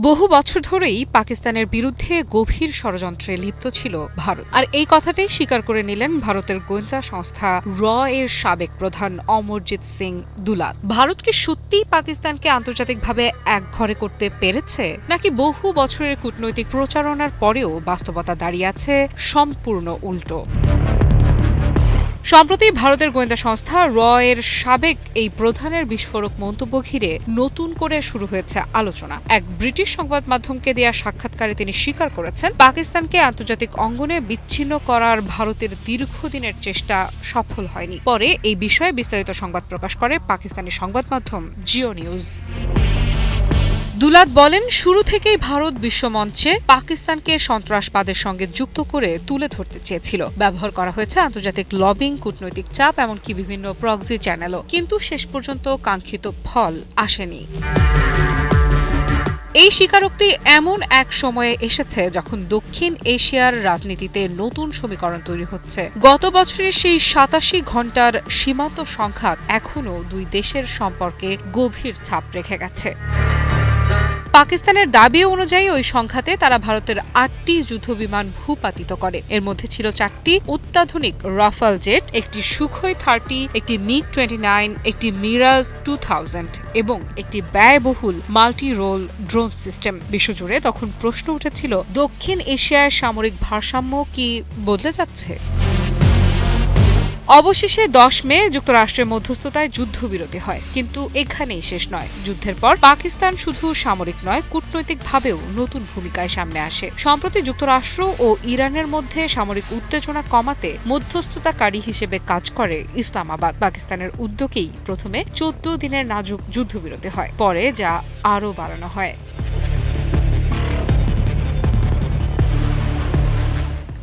বহু বছর ধরেই পাকিস্তানের বিরুদ্ধে গভীর ষড়যন্ত্রে লিপ্ত ছিল ভারত, আর এই কথাটাই স্বীকার করে নিলেন ভারতের গোয়েন্দা সংস্থা র এর সাবেক প্রধান অমরজিৎ সিং দুলাত। ভারত কি সত্যিই পাকিস্তানকে আন্তর্জাতিকভাবে একঘরে করতে পেরেছে, নাকি বহু বছরের কূটনৈতিক প্রচারণার পরেও বাস্তবতা দাঁড়িয়ে আছে সম্পূর্ণ উল্টো? সম্প্রতি ভারতের গোয়েন্দা সংস্থা র এর সাবেক এই প্রধানের বিস্ফোরক মন্তব্য ঘিরে নতুন করে শুরু হয়েছে আলোচনা। এক ব্রিটিশ সংবাদ মাধ্যমকে দেয়া সাক্ষাৎকারে তিনি স্বীকার করেছেন, পাকিস্তানকে আন্তর্জাতিক অঙ্গনে বিচ্ছিন্ন করার ভারতের দীর্ঘদিনের চেষ্টা সফল হয়নি। পরে এই বিষয়ে বিস্তারিত সংবাদ প্রকাশ করে পাকিস্তানি সংবাদ মাধ্যম জিও নিউজ। দুলাত বলেন, শুরু থেকেই ভারত বিশ্বমঞ্চে পাকিস্তানকে সন্ত্রাসবাদের সঙ্গে যুক্ত করে তুলে ধরতে চেয়েছিল। ব্যবহার করা হয়েছে আন্তর্জাতিক লবিং, কূটনৈতিক চাপ, এমনকি বিভিন্ন প্রক্সি চ্যানেলও, কিন্তু শেষ পর্যন্ত কাঙ্ক্ষিত ফল আসেনি। এই স্বীকারোক্তি এমন এক সময়ে এসেছে যখন দক্ষিণ এশিয়ার রাজনীতিতে নতুন সমীকরণ তৈরি হচ্ছে। গত বছরের সেই ৮৭ ঘণ্টার সীমান্ত সংঘাত এখনও দুই দেশের সম্পর্কে গভীর ছাপ রেখে গেছে। পাকিস্তানের দাবি অনুযায়ী ওই সংঘাতে তারা ভারতের ৮টি যুদ্ধবিমান ভূপাতিত করে। এর মধ্যে ছিল ৪টি অত্যাধুনিক রাফাল জেট, একটি সুখোই 30, একটি মিগ-29, একটি মিরাজ 2000 এবং একটি ব্যয়বহুল মাল্টি রোল ড্রোন সিস্টেম। বিশ্বজুড়ে তখন প্রশ্ন উঠেছিল, দক্ষিণ এশিয়ায় সামরিক ভারসাম্য কি বদলে যাচ্ছে? অবশেষে ১০ মে যুক্তরাষ্ট্রের মধ্যস্থতায় যুদ্ধবিরতি হয়, কিন্তু এখানেই শেষ নয়। যুদ্ধের পর পাকিস্তান শুধু সামরিক নয়, কূটনৈতিকভাবেও নতুন ভূমিকায় সামনে আসে। সম্প্রতি যুক্তরাষ্ট্র ও ইরানের মধ্যে সামরিক উত্তেজনা কমাতে মধ্যস্থতাকারী হিসেবে কাজ করে ইসলামাবাদ। পাকিস্তানের উদ্যোগেই প্রথমে ১৪ দিনের নাজুক যুদ্ধবিরতি হয়, পরে যা আরও বাড়ানো হয়।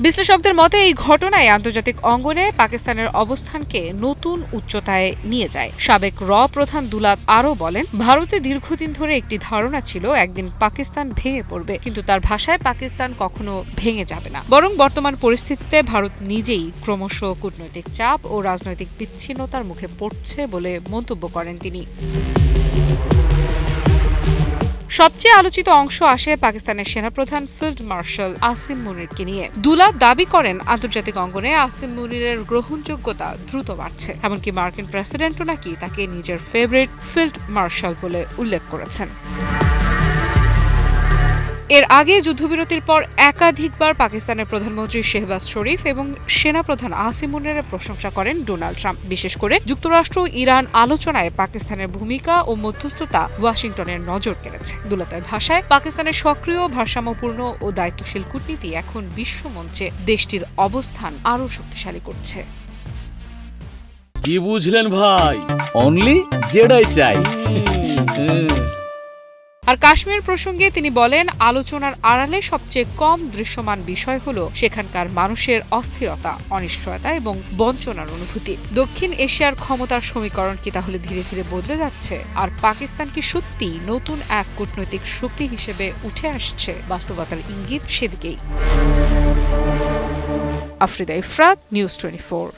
বিশ্লেষকদের মতে এই ঘটনায় আন্তর্জাতিক অঙ্গনে পাকিস্তানের অবস্থানকে নতুন উচ্চতায় নিয়ে যায়। সাবেক র প্রধান দুলাত আরও বলেন, ভারতে দীর্ঘদিন ধরে একটি ধারণা ছিল একদিন পাকিস্তান ভেঙে পড়বে, কিন্তু তার ভাষায় পাকিস্তান কখনো ভেঙে যাবে না, বরং বর্তমান পরিস্থিতিতে ভারত নিজেই ক্রমশ কূটনৈতিক চাপ ও রাজনৈতিক বিচ্ছিন্নতার মুখে পড়ছে বলে মন্তব্য করেন তিনি। সবচেয়ে আলোচিত অংশ আসে পাকিস্তানের সেনাপ্রধান ফিল্ড মার্শাল আসিম মুনিরকে নিয়ে। দুলাত দাবি করেন, আন্তর্জাতিক অঙ্গনে আসিম মুনিরের গ্রহণযোগ্যতা দ্রুত বাড়ছে, এমনকি মার্কিন প্রেসিডেন্টও নাকি তাকে নিজের ফেভারিট ফিল্ড মার্শাল বলে উল্লেখ করেছেন। এর আগে যুদ্ধবিরতির পর একাধিকবার পাকিস্তানের প্রধানমন্ত্রী শেহবাজ শরীফ এবং সেনাপ্রধান আসিম মুনিরের প্রশংসা করেন ডোনাল্ড ট্রাম্প। বিশেষ করে যুক্তরাষ্ট্র ইরান আলোচনায় পাকিস্তানের ভূমিকা ও মধ্যস্থতা ওয়াশিংটনের নজর কেড়েছে। দুলাতের ভাষায়, পাকিস্তানের সক্রিয়, ভারসাম্যপূর্ণ ও দায়িত্বশীল কূটনীতি এখন বিশ্বমঞ্চে দেশটির অবস্থান আরও শক্তিশালী করছে। কি বুঝলেন ভাই? অনলি যেটাই চাই। আর কাশ্মীর প্রসঙ্গে তিনি বলেন, আলোচনার আড়ালে সবচেয়ে কম দৃশ্যমান বিষয় হলো সেখানকার মানুষের অস্থিরতা, অনিশ্চয়তা এবং বঞ্চনার অনুভূতি। দক্ষিণ এশিয়ার ক্ষমতার সমীকরণ কি তাহলে ধীরে ধীরে বদলে যাচ্ছে? আর পাকিস্তান কি সত্যি নতুন এক কূটনৈতিক শক্তি হিসেবে উঠে আসছে? বাস্তবতার ইঙ্গিত সেদিকেই। আফরিদা ইফরাত, নিউজ 24।